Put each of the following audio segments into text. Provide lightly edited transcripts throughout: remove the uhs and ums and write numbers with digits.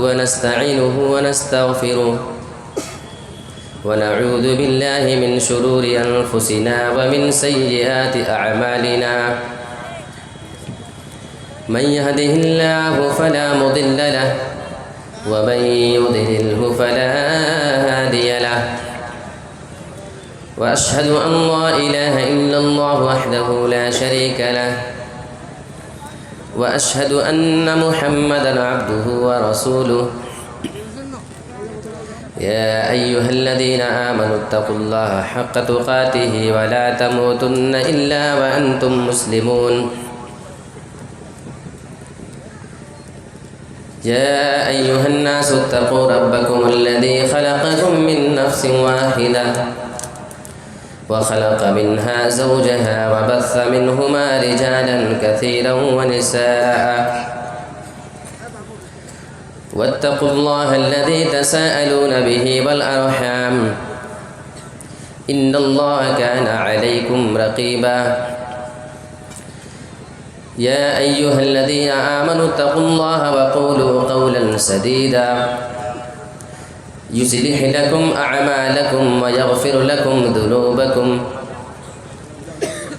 ونستعينه ونستغفره ونعوذ بالله من شرور أنفسنا ومن سيئات أعمالنا من يهده الله فلا مضل له ومن يضلله فلا هادي له وأشهد أن لا إله إلا الله وحده لا شريك له وأشهد أن محمدًا عبده ورسوله يا أيها الذين آمنوا اتقوا الله حق تقاته ولا تموتن إلا وأنتم مسلمون يا أيها الناس اتقوا ربكم الذي خلقكم من نفس واحدة وخلق منها زوجها وبث منهما رجالا كثيرا ونساء واتقوا الله الذي تساءلون به والأرحام إن الله كان عليكم رقيبا يا أيها الذين آمنوا اتقوا الله وقولوا قولا سديدا يصلح لكم أعمالكم ويغفر لكم ذنوبكم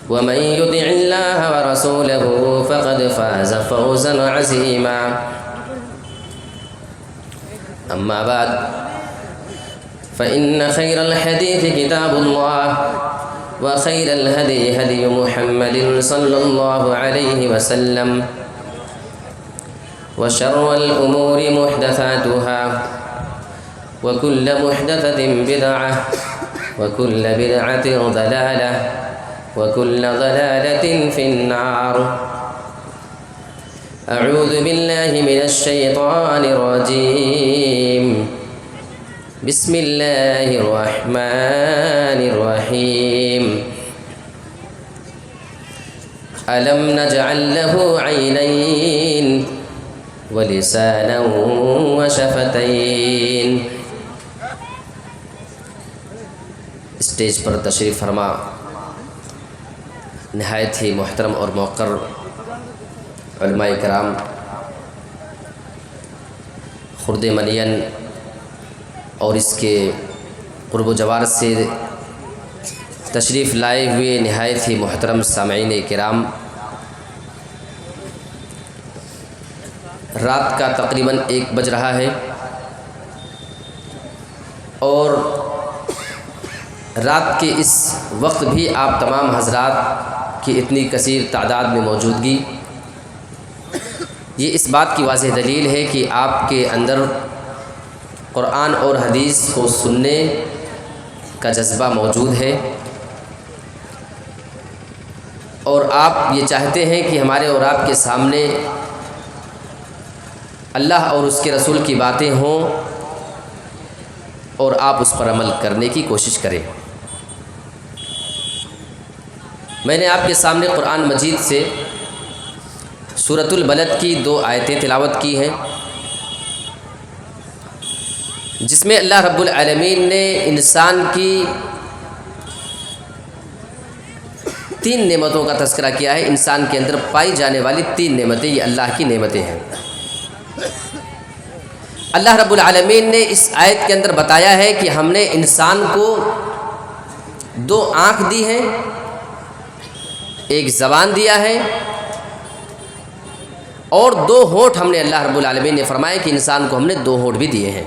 ومن يطع الله ورسوله فقد فاز فوزا عظيما أما بعد فإن خير الحديث كتاب الله وخير الهدي هدي محمد صلى الله عليه وسلم وشر الأمور محدثاتها وكل محدثة بدعة وكل بدعة ضلالة وكل ضلالة في النار أعوذ بالله من الشيطان الرجيم بسم الله الرحمن الرحيم ألم نجعل له عينين ولسانا وشفتين اسٹیج پر تشریف فرما نہایت ہی محترم اور موقر علماء کرام خرد منین اور اس کے قرب و جوار سے تشریف لائے ہوئے نہایت ہی محترم سامعین کرام، رات کا تقریباً 1 بج رہا ہے اور رات کے اس وقت بھی آپ تمام حضرات کی اتنی کثیر تعداد میں موجودگی یہ اس بات کی واضح دلیل ہے کہ آپ کے اندر قرآن اور حدیث کو سننے کا جذبہ موجود ہے اور آپ یہ چاہتے ہیں کہ ہمارے اور آپ کے سامنے اللہ اور اس کے رسول کی باتیں ہوں اور آپ اس پر عمل کرنے کی کوشش کریں۔ میں نے آپ کے سامنے قرآن مجید سے سورۃ البلد کی 2 آیتیں تلاوت کی ہیں، جس میں اللہ رب العالمین نے انسان کی 3 نعمتوں کا تذکرہ کیا ہے۔ انسان کے اندر پائی جانے والی 3 نعمتیں یہ اللہ کی نعمتیں ہیں۔ اللہ رب العالمین نے اس آیت کے اندر بتایا ہے کہ ہم نے انسان کو 2 آنکھ دی ہیں، 1 زبان دیا ہے اور 2 ہونٹ ہم نے، اللہ رب العالمین نے فرمایا کہ انسان کو ہم نے 2 ہونٹ بھی دیے ہیں۔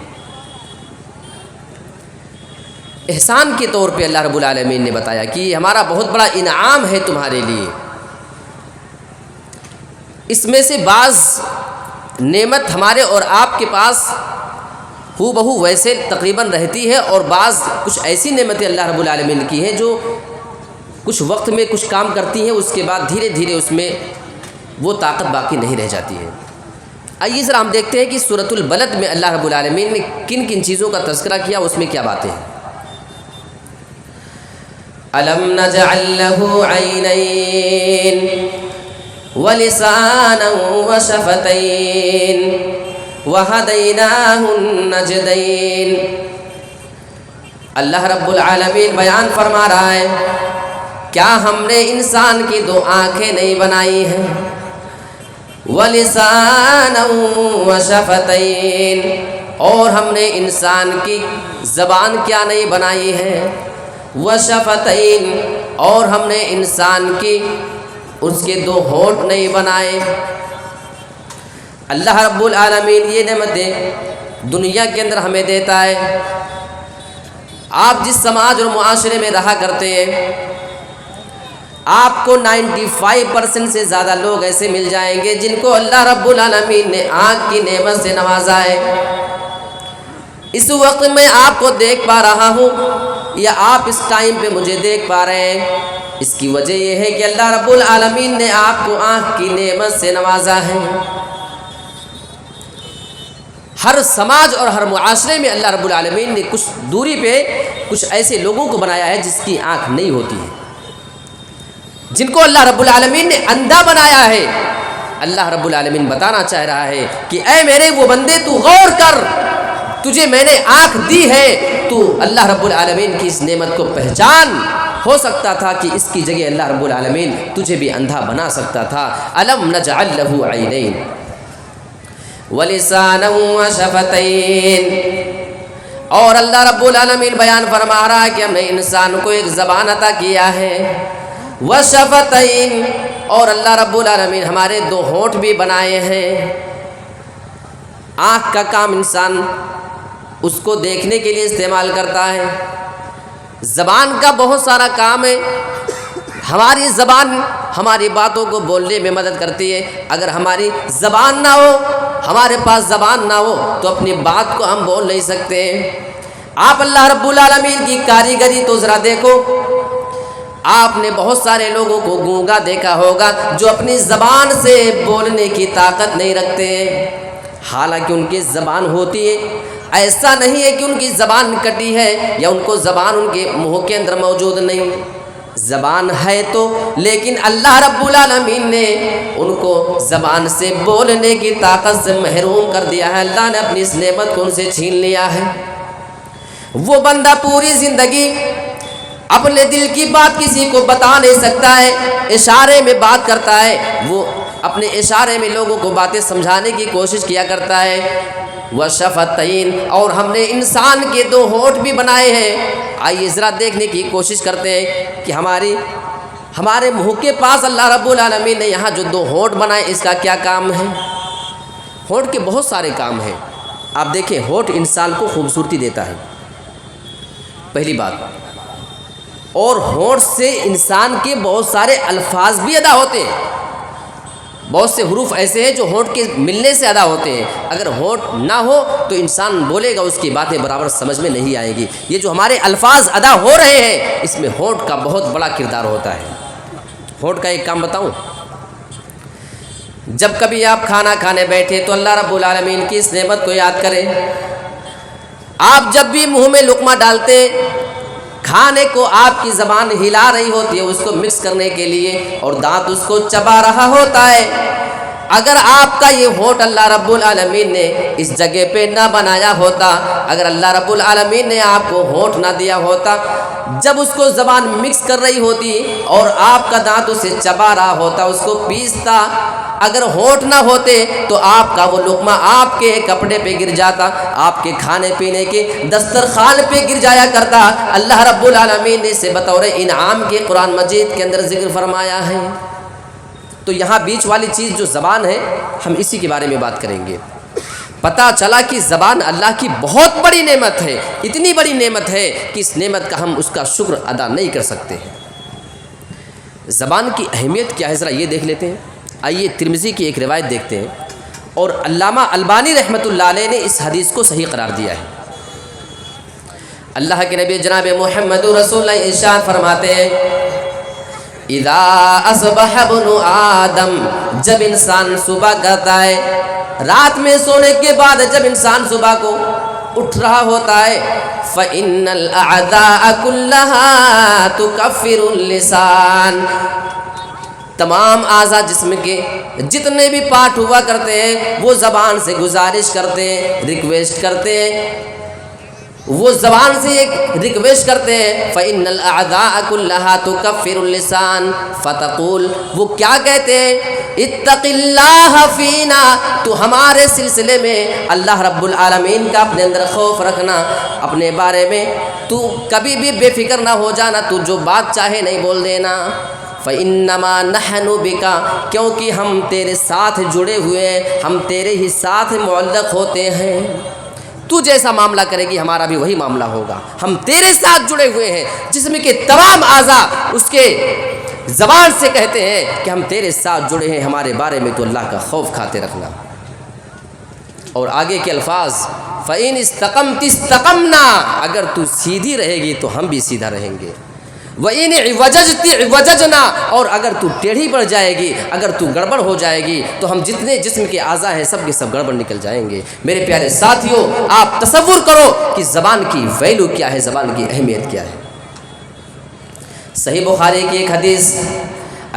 احسان کے طور پہ اللہ رب العالمین نے بتایا کہ یہ ہمارا بہت بڑا انعام ہے تمہارے لیے۔ اس میں سے بعض نعمت ہمارے اور آپ کے پاس ہو بہو ویسے تقریباً رہتی ہے اور بعض کچھ ایسی نعمتیں اللہ رب العالمین کی ہیں جو کچھ وقت میں کچھ کام کرتی ہیں، اس کے بعد دھیرے دھیرے اس میں وہ طاقت باقی نہیں رہ جاتی ہے۔ آئیے ذرا ہم دیکھتے ہیں کہ سورۃ البلد میں اللہ رب العالمین نے کن کن چیزوں کا تذکرہ کیا، اس میں کیا باتیں ہیں۔ أَلَمْ نَجْعَلْ لَهُ عَيْنَيْنِ وَلِسَانًا وَشَفَتَيْنِ وَهَدَيْنَاهُ النَّجْدَيْنِ۔ اللہ رب العالمین بیان فرما رہا ہے، کیا ہم نے انسان کی 2 آنکھیں نہیں بنائی ہیں، وَلِسَانًا وَشَفَتَيْن، اور ہم نے انسان کی زبان کیا نہیں بنائی ہے، وَشَفَتَيْن، اور ہم نے انسان کی اس کے دو ہونٹ نہیں بنائے۔ اللہ رب العالمین یہ نعمتیں دنیا کے اندر ہمیں دیتا ہے۔ آپ جس سماج اور معاشرے میں رہا کرتے ہیں، آپ کو 95% سے زیادہ لوگ ایسے مل جائیں گے جن کو اللہ رب العالمین نے آنکھ کی نعمت سے نوازا ہے۔ اس وقت میں آپ کو دیکھ پا رہا ہوں یا آپ اس ٹائم پہ مجھے دیکھ پا رہے ہیں، اس کی وجہ یہ ہے کہ اللہ رب العالمین نے آپ کو آنکھ کی نعمت سے نوازا ہے۔ ہر سماج اور ہر معاشرے میں اللہ رب العالمین نے کچھ دوری پہ کچھ ایسے لوگوں کو بنایا ہے جس کی آنکھ نہیں ہوتی ہے، جن کو اللہ رب العالمین نے اندھا بنایا ہے۔ اللہ رب العالمین بتانا چاہ رہا ہے کہ اے میرے وہ بندے، تو غور کر، تجھے میں نے آنکھ دی ہے، تو اللہ رب العالمین کی اس نعمت کو پہچان۔ ہو سکتا تھا کہ اس کی جگہ اللہ رب العالمین تجھے بھی اندھا بنا سکتا تھا۔ الم نجعل لہ عینین وَلِسَانًا وَشَفَتَيْن، اور اللہ رب العالمین بیان فرما رہا ہے کہ ہم نے انسان کو ایک زبان عطا کیا ہے، وَشَفَتَيْن، اور اللہ رب العالمین ہمارے دو ہونٹ بھی بنائے ہیں۔ آنکھ کا کام انسان اس کو دیکھنے کے لیے استعمال کرتا ہے، زبان کا بہت سارا کام ہے۔ ہماری زبان ہماری باتوں کو بولنے میں مدد کرتی ہے۔ اگر ہماری زبان نہ ہو، ہمارے پاس زبان نہ ہو، تو اپنی بات کو ہم بول نہیں سکتے ہیں۔ آپ اللہ رب العالمین کی کاریگری تو ذرا دیکھو، آپ نے بہت سارے لوگوں کو گونگا دیکھا ہوگا جو اپنی زبان سے بولنے کی طاقت نہیں رکھتے ہیں، حالانکہ ان کی زبان ہوتی ہے۔ ایسا نہیں ہے کہ ان کی زبان کٹی ہے یا ان کو زبان ان کے منہ کے اندر موجود نہیں، زبان ہے تو، لیکن اللہ رب العالمین نے ان کو زبان سے بولنے کی طاقت سے محروم کر دیا ہے۔ اللہ نے اپنی اس نعمت کو ان سے چھین لیا ہے۔ وہ بندہ پوری زندگی اپنے دل کی بات کسی کو بتا نہیں سکتا ہے، اشارے میں بات کرتا ہے، وہ اپنے اشارے میں لوگوں کو باتیں سمجھانے کی کوشش کیا کرتا ہے۔ وَشَفَتَيْن، اور ہم نے انسان کے دو ہونٹ بھی بنائے ہیں۔ آئیے ذرا دیکھنے کی کوشش کرتے ہیں کہ ہمارے منہ کے پاس اللہ رب العالمین نے یہاں جو دو ہونٹ بنائے، اس کا کیا کام ہے؟ ہونٹ کے بہت سارے کام ہیں۔ آپ دیکھیں، ہونٹ انسان کو خوبصورتی دیتا ہے، پہلی بات، اور ہونٹ سے انسان کے بہت سارے الفاظ بھی ادا ہوتے ہیں۔ بہت سے حروف ایسے ہیں جو ہونٹ کے ملنے سے ادا ہوتے ہیں۔ اگر ہونٹ نہ ہو تو انسان بولے گا، اس کی باتیں برابر سمجھ میں نہیں آئیں گی۔ یہ جو ہمارے الفاظ ادا ہو رہے ہیں، اس میں ہونٹ کا بہت بڑا کردار ہوتا ہے۔ ہونٹ کا ایک کام بتاؤں، جب کبھی آپ کھانا کھانے بیٹھے تو اللہ رب العالمین کی اس نعمت کو یاد کریں۔ آپ جب بھی منہ میں لقمہ ڈالتے، کھانے کو آپ کی زبان ہلا رہی ہوتی ہے اس کو مکس کرنے کے لیے، اور دانت اس کو چبا رہا ہوتا ہے۔ اگر آپ کا یہ ہونٹ اللہ رب العالمین نے اس جگہ پہ نہ بنایا ہوتا، اگر اللہ رب العالمین نے آپ کو ہونٹ نہ دیا ہوتا، جب اس کو زبان مکس کر رہی ہوتی اور آپ کا دانت اسے چبا رہا ہوتا، اس کو پیستا، اگر ہونٹ نہ ہوتے تو آپ کا وہ لقمہ آپ کے کپڑے پہ گر جاتا، آپ کے کھانے پینے کے دسترخوان پہ گر جایا کرتا۔ اللہ رب العالمین نے اسے بطور انعام کے قرآن مجید کے اندر ذکر فرمایا ہے۔ تو یہاں بیچ والی چیز جو زبان ہے، ہم اسی کے بارے میں بات کریں گے۔ پتہ چلا کہ زبان اللہ کی بہت بڑی نعمت ہے، اتنی بڑی نعمت ہے کہ اس نعمت کا ہم اس کا شکر ادا نہیں کر سکتے ہیں۔ زبان کی اہمیت کیا ہے ذرا یہ دیکھ لیتے ہیں۔ آئیے ترمذی کی ایک روایت دیکھتے ہیں، اور علامہ البانی رحمۃ اللہ علیہ نے اس حدیث کو صحیح قرار دیا ہے۔ اللہ کے نبی جناب محمد رسول اللہ ارشاد فرماتے ہیں، اذا اصبح ابن آدم، جب انسان صبح کرتا ہے، رات میں سونے کے بعد جب انسان صبح کو اٹھ رہا ہوتا ہے، فإن الأعداء كلها تكفر اللسان، تمام اعضاء جسم کے جتنے بھی پارٹ ہوا کرتے ہیں وہ زبان سے گزارش کرتے ہیں، ریکویسٹ کرتے ہیں، وہ زبان سے ایک ریکویسٹ کرتے ہیں فَإِنَّ الْأَعْدَاءَ كُلَّهَا تُكَفِّرُ اللِّسَانَ فَتَقُولُ، وہ کیا کہتے ہیں؟ اتق اللہ فینا، تو ہمارے سلسلے میں اللہ رب العالمین کا اپنے اندر خوف رکھنا، اپنے بارے میں تو کبھی بھی بے فکر نہ ہو جانا، تو جو بات چاہے نہیں بول دینا۔ فَإِنَّمَا نَحْنُ بِكَ، کیونکہ ہم تیرے ساتھ جڑے ہوئے ہیں، ہم تیرے ہی ساتھ معلق ہوتے ہیں، تو جیسا معاملہ کرے گی ہمارا بھی وہی معاملہ ہوگا، ہم تیرے ساتھ جڑے ہوئے ہیں۔ جسم کے تمام اعضاء اس کے زبان سے کہتے ہیں کہ ہم تیرے ساتھ جڑے ہیں، ہمارے بارے میں تو اللہ کا خوف کھاتے رکھنا۔ اور آگے کے الفاظ فَإِنِ اسْتَقَمْتِ اسْتَقَمْنَا، اگر تو سیدھی رہے گی تو ہم بھی سیدھا رہیں گے۔ وَإِنِ عِوَجَجْتِ عِوَجَجْنَا، اور اگر تو ٹیڑھی پڑ جائے گی، اگر تو گڑبڑ ہو جائے گی تو ہم جتنے جسم کے اعضاء ہیں سب کے سب گڑبڑ نکل جائیں گے۔ میرے پیارے ساتھیوں، آپ تصور کرو کہ زبان کی ویلو کیا ہے، زبان کی اہمیت کیا ہے۔ صحیح بخاری کی ایک حدیث،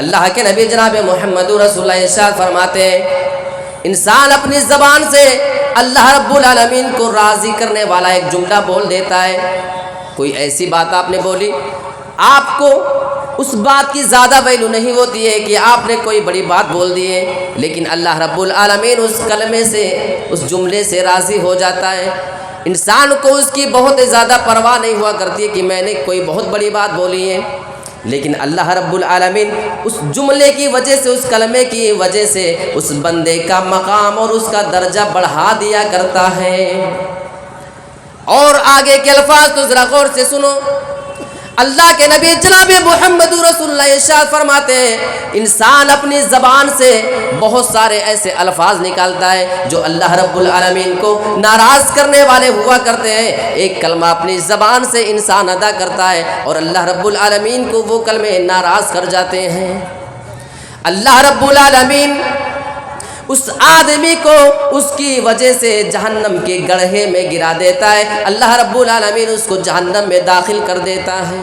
اللہ کے نبی جناب محمد رسول اللہ ارشاد فرماتے ہیں، انسان اپنی زبان سے اللہ رب العالمین کو راضی کرنے والا ایک جملہ بول دیتا ہے۔ کوئی ایسی بات آپ نے بولی، آپ کو اس بات کی زیادہ ویلو نہیں ہوتی ہے کہ آپ نے کوئی بڑی بات بول دی ہے، لیکن اللہ رب العالمین اس کلمے سے، اس جملے سے راضی ہو جاتا ہے۔ انسان کو اس کی بہت زیادہ پرواہ نہیں ہوا کرتی ہے کہ میں نے کوئی بہت بڑی بات بولی ہے، لیکن اللہ رب العالمین اس جملے کی وجہ سے، اس کلمے کی وجہ سے اس بندے کا مقام اور اس کا درجہ بڑھا دیا کرتا ہے۔ اور آگے کے الفاظ تو ذرا غور سے سنو، اللہ کے نبی جناب محمد رسول اللہ ارشاد فرماتے ہیں، انسان اپنی زبان سے بہت سارے ایسے الفاظ نکالتا ہے جو اللہ رب العالمین کو ناراض کرنے والے ہوا کرتے ہیں۔ ایک کلمہ اپنی زبان سے انسان ادا کرتا ہے اور اللہ رب العالمین کو وہ کلمے ناراض کر جاتے ہیں۔ اللہ رب العالمین اس آدمی کو اس کی وجہ سے جہنم کے گڑھے میں گرا دیتا ہے، اللہ رب العالمین اس کو جہنم میں داخل کر دیتا ہے۔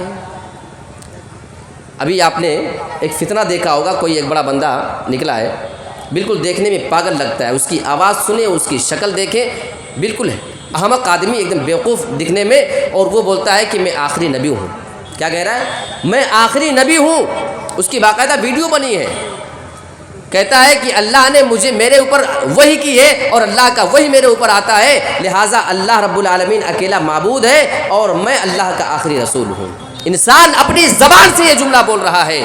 ابھی آپ نے ایک فتنہ دیکھا ہوگا، کوئی ایک بڑا بندہ نکلا ہے، بالکل دیکھنے میں پاگل لگتا ہے، اس کی آواز سنیں، اس کی شکل دیکھیں، بالکل احمق آدمی، ایک دم بیوقوف دکھنے میں، اور وہ بولتا ہے کہ میں آخری نبی ہوں۔ کیا کہہ رہا ہے؟ میں آخری نبی ہوں۔ اس کی باقاعدہ ویڈیو بنی ہے، کہتا ہے کہ اللہ نے مجھے، میرے اوپر وحی کی ہے اور اللہ کا وحی میرے اوپر آتا ہے، لہٰذا اللہ رب العالمین اکیلا معبود ہے اور میں اللہ کا آخری رسول ہوں۔ انسان اپنی زبان سے یہ جملہ بول رہا ہے،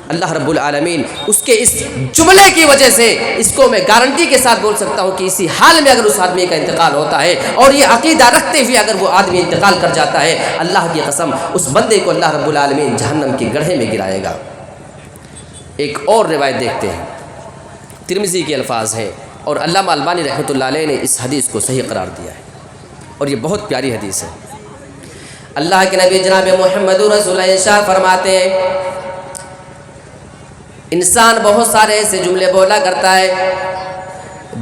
اللہ رب العالمین اس کے اس جملے کی وجہ سے، اس کو میں گارنٹی کے ساتھ بول سکتا ہوں کہ اسی حال میں اگر اس آدمی کا انتقال ہوتا ہے اور یہ عقیدہ رکھتے ہوئے اگر وہ آدمی انتقال کر جاتا ہے، اللہ کی قسم اس بندے کو اللہ رب العالمین جہنم کے گڑھے میں گرائے گا۔ ایک اور روایت دیکھتے ہیں، ترمذی کے الفاظ ہیں، اور علامہ البانی رحمۃ اللہ علیہ نے اس حدیث کو صحیح قرار دیا ہے، اور یہ بہت پیاری حدیث ہے۔ اللہ کے نبی جناب محمد رسول اللہ ارشاد فرماتے ہیں، انسان بہت سارے ایسے جملے بولا کرتا ہے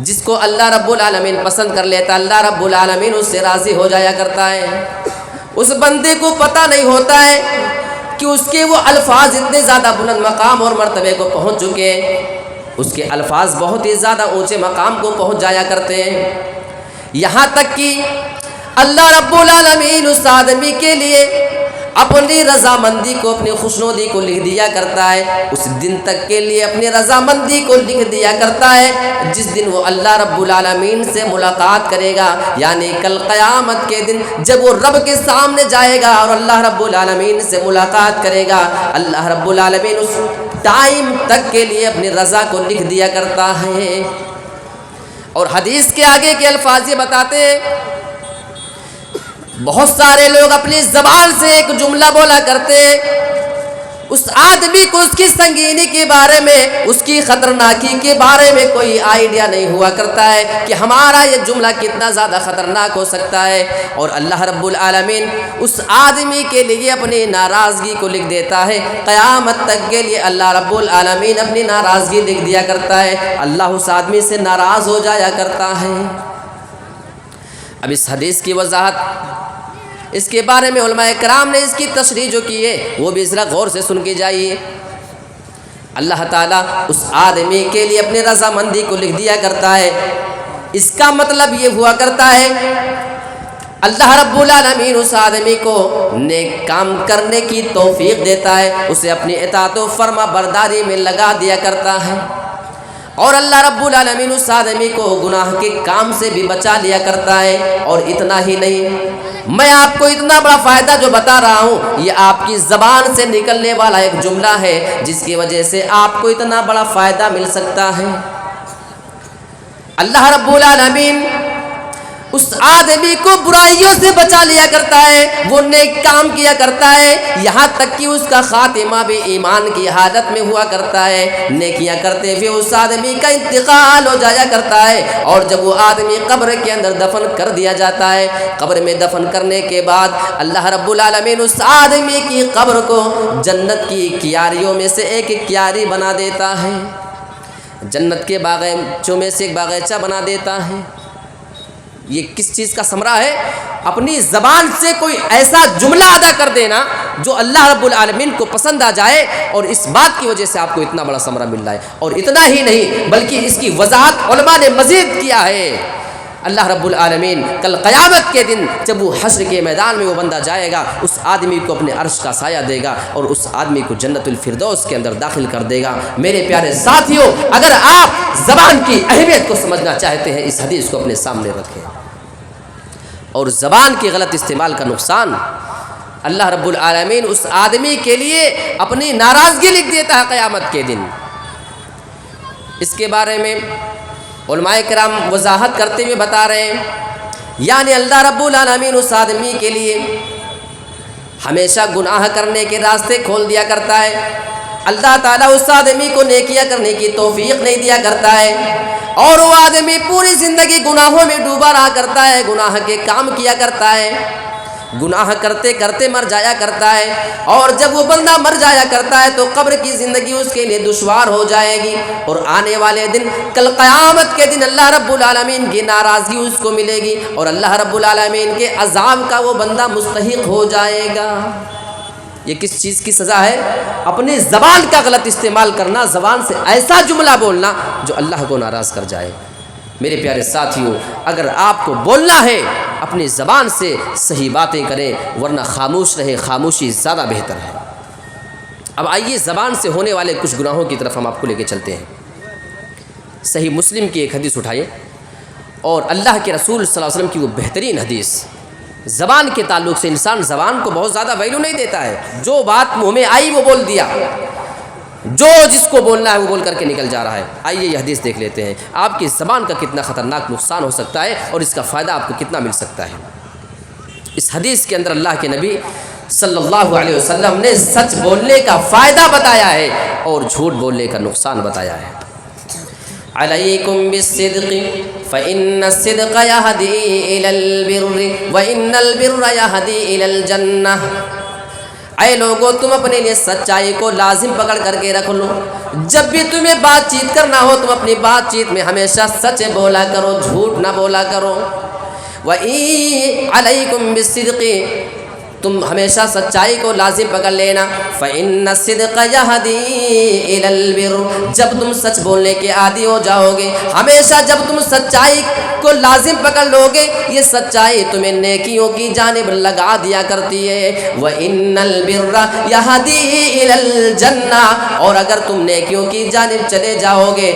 جس کو اللہ رب العالمین پسند کر لیتا، اللہ رب العالمین اس سے راضی ہو جایا کرتا ہے۔ اس بندے کو پتہ نہیں ہوتا ہے کہ اس کے وہ الفاظ اتنے زیادہ بلند مقام اور مرتبے کو پہنچ چکے ہیں، اس کے الفاظ بہت ہی زیادہ اونچے مقام کو پہنچ جایا کرتے ہیں، یہاں تک کہ اللہ رب العالمین اس آدمی کے لیے اپنی رضامندی کو، اپنی خوشنودی کو لکھ دیا کرتا ہے، اس دن تک کے لیے اپنی رضامندی کو لکھ دیا کرتا ہے جس دن وہ اللہ رب العالمین سے ملاقات کرے گا، یعنی کل قیامت کے دن جب وہ رب کے سامنے جائے گا اور اللہ رب العالمین سے ملاقات کرے گا، اللہ رب العالمین اس ٹائم تک کے لیے اپنی رضا کو لکھ دیا کرتا ہے۔ اور حدیث کے آگے کے الفاظ یہ بتاتے ہیں، بہت سارے لوگ اپنی زبان سے ایک جملہ بولا کرتے ہیں، اس آدمی کو اس کی سنگینی کے بارے میں، اس کی خطرناکی کے بارے میں کوئی آئیڈیا نہیں ہوا کرتا ہے کہ ہمارا یہ جملہ کتنا زیادہ خطرناک ہو سکتا ہے، اور اللہ رب العالمین اس آدمی کے لیے اپنی ناراضگی کو لکھ دیتا ہے، قیامت تک کے لیے اللہ رب العالمین اپنی ناراضگی لکھ دیا کرتا ہے، اللہ اس آدمی سے ناراض ہو جایا کرتا ہے۔ اب اس حدیث کی وضاحت، اس کے بارے میں علماء کرام نے اس کی تشریح جو کی ہے وہ بھی ذرا غور سے سن کے جائیے۔ اللہ تعالیٰ اس آدمی کے لیے اپنی رضامندی کو لکھ دیا کرتا ہے، اس کا مطلب یہ ہوا کرتا ہے اللہ رب العالمین اس آدمی کو نیک کام کرنے کی توفیق دیتا ہے، اسے اپنی اطاعت و فرما برداری میں لگا دیا کرتا ہے، اور اللہ رب العالمین اس آدمی کو گناہ کے کام سے بھی بچا لیا کرتا ہے۔ اور اتنا ہی نہیں، میں آپ کو اتنا بڑا فائدہ جو بتا رہا ہوں، یہ آپ کی زبان سے نکلنے والا ایک جملہ ہے جس کی وجہ سے آپ کو اتنا بڑا فائدہ مل سکتا ہے۔ اللہ رب العالمین اس آدمی کو برائیوں سے بچا لیا کرتا ہے، وہ نیک کام کیا کرتا ہے، یہاں تک کہ اس کا خاتمہ بھی ایمان کی حالت میں ہوا کرتا ہے، نیکیاں کرتے ہوئے اس آدمی کا انتقال ہو جایا کرتا ہے، اور جب وہ آدمی قبر کے اندر دفن کر دیا جاتا ہے، قبر میں دفن کرنے کے بعد اللہ رب العالمین اس آدمی کی قبر کو جنت کی کیاریوں میں سے ایک کیاری بنا دیتا ہے، جنت کے باغیچوں میں سے ایک باغیچہ بنا دیتا ہے۔ یہ کس چیز کا ثمرہ ہے؟ اپنی زبان سے کوئی ایسا جملہ ادا کر دینا جو اللہ رب العالمین کو پسند آ جائے، اور اس بات کی وجہ سے آپ کو اتنا بڑا ثمرہ مل رہا ہے۔ اور اتنا ہی نہیں بلکہ اس کی وضاحت علماء نے مزید کیا ہے۔ اللہ رب العالمین کل قیامت کے دن جب وہ حشر کے میدان میں وہ بندہ جائے گا، اس آدمی کو اپنے عرش کا سایہ دے گا اور اس آدمی کو جنت الفردوس کے اندر داخل کر دے گا۔ میرے پیارے ساتھیوں، اگر آپ زبان کی اہمیت کو سمجھنا چاہتے ہیں، اس حدیث کو اپنے سامنے رکھیں۔ اور زبان کے غلط استعمال کا نقصان اللہ رب العالمین اس آدمی کے لیے اپنی ناراضگی لکھ دیتا ہے قیامت کے دن۔ اس کے بارے میں علماء کرام وضاحت کرتے ہوئے بتا رہے ہیں، یعنی اللہ رب العالمین اس آدمی کے لیے ہمیشہ گناہ کرنے کے راستے کھول دیا کرتا ہے، اللہ تعالیٰ اس آدمی کو نیکیاں کرنے کی توفیق نہیں دیا کرتا ہے، اور وہ آدمی پوری زندگی گناہوں میں ڈوبا رہا کرتا ہے، گناہ کے کام کیا کرتا ہے، گناہ کرتے کرتے مر جایا کرتا ہے، اور جب وہ بندہ مر جایا کرتا ہے تو قبر کی زندگی اس کے لیے دشوار ہو جائے گی، اور آنے والے دن کل قیامت کے دن اللہ رب العالمین کی ناراضگی اس کو ملے گی، اور اللہ رب العالمین کے عذاب کا وہ بندہ مستحق ہو جائے گا۔ یہ کس چیز کی سزا ہے؟ اپنی زبان کا غلط استعمال کرنا، زبان سے ایسا جملہ بولنا جو اللہ کو ناراض کر جائے۔ میرے پیارے ساتھیوں، اگر آپ کو بولنا ہے اپنی زبان سے صحیح باتیں کریں، ورنہ خاموش رہے، خاموشی زیادہ بہتر ہے۔ اب آئیے زبان سے ہونے والے کچھ گناہوں کی طرف ہم آپ کو لے کے چلتے ہیں۔ صحیح مسلم کی ایک حدیث اٹھائیے، اور اللہ کے رسول صلی اللہ علیہ وسلم کی وہ بہترین حدیث۔ زبان کے تعلق سے انسان زبان کو بہت زیادہ ویلیو نہیں دیتا ہے، جو بات منہ میں آئی وہ بول دیا، جو جس کو بولنا ہے وہ بول کر کے نکل جا رہا ہے۔ آئیے یہ حدیث دیکھ لیتے ہیں، آپ کی زبان کا کتنا خطرناک نقصان ہو سکتا ہے اور اس کا فائدہ آپ کو کتنا مل سکتا ہے۔ اس حدیث کے اندر اللہ کے نبی صلی اللہ علیہ وسلم نے سچ بولنے کا فائدہ بتایا ہے اور جھوٹ بولنے کا نقصان بتایا ہے۔ علیکم بالصدق فإن الصدق يهدي إلى البر وإن البر يهدي إلى الجنة۔ اے لوگو، تم اپنے لیے سچائی کو لازم پکڑ کر کے رکھ لو، جب بھی تمہیں بات چیت کرنا ہو تم اپنی بات چیت میں ہمیشہ سچ بولا کرو، جھوٹ نہ بولا کرو۔ علیکم بالصدق، تم ہمیشہ سچائی کو لازم پکڑ لینا۔ فإن الصدق يهدي إلى البر، جب تم سچ بولنے کے عادی ہو جاؤ گے، ہمیشہ جب تم سچائی کو لازم پکڑ لو گے، یہ سچائی تمہیں نیکیوں کی جانب لگا دیا کرتی ہے۔ وإن البر يهدي إلى الجنة، اور اگر تم نیکیوں کی جانب چلے جاؤ گے،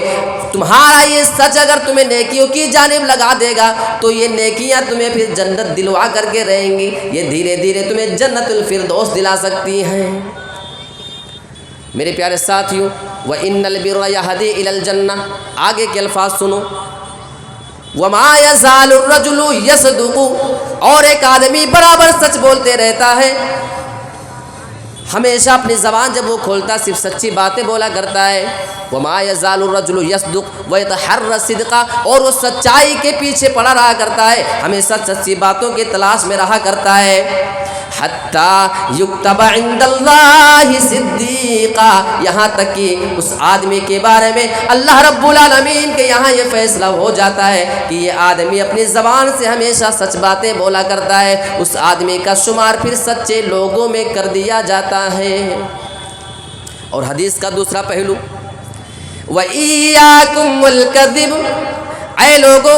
تمہارا یہ سچ اگر تمہیں نیکیوں کی جانب لگا دے گا تو یہ نیکیاں تمہیں پھر جنت دلوا کر کے رہیں گی، یہ دھیرے دھیرے تمہیں جنت الفردوس دلا سکتی ہیں۔ میرے پیارے ساتھیوں، وَإِنَّ الْبِرَّ يَهْدِي إِلَى الْجَنَّةِ، آگے کے الفاظ سنو۔ وَمَا يَزَالُ الرَّجُلُ يَصْدُقُ، اور ایک آدمی برابر سچ بولتے رہتا ہے، ہمیشہ اپنی زبان جب وہ کھولتا صرف سچی باتیں بولا کرتا ہے۔ وَمَا يَزَالُ الرَّجُلُ يَصْدُقُ وَيَتَحَرَّى الصِّدْقَ، اور وہ سچائی کے پیچھے پڑا رہا کرتا ہے، ہمیشہ سچی باتوں کی تلاش میں رہا کرتا ہے۔ حَتَّى يُكْتَبَ عِندَ اللَّهِ صِدِّيقًا، یہاں تک کہ اس آدمی کے بارے میں اللہ رب العالمین کے یہاں یہ فیصلہ ہو جاتا ہے کہ یہ آدمی اپنی زبان سے ہمیشہ سچ باتیں بولا کرتا ہے، اس آدمی کا شمار پھر سچے لوگوں میں کر دیا جاتا ہے۔ اور حدیث کا دوسرا پہلو، وَإِيَّاكُمْ وَالْكَذِبَ، اے لوگو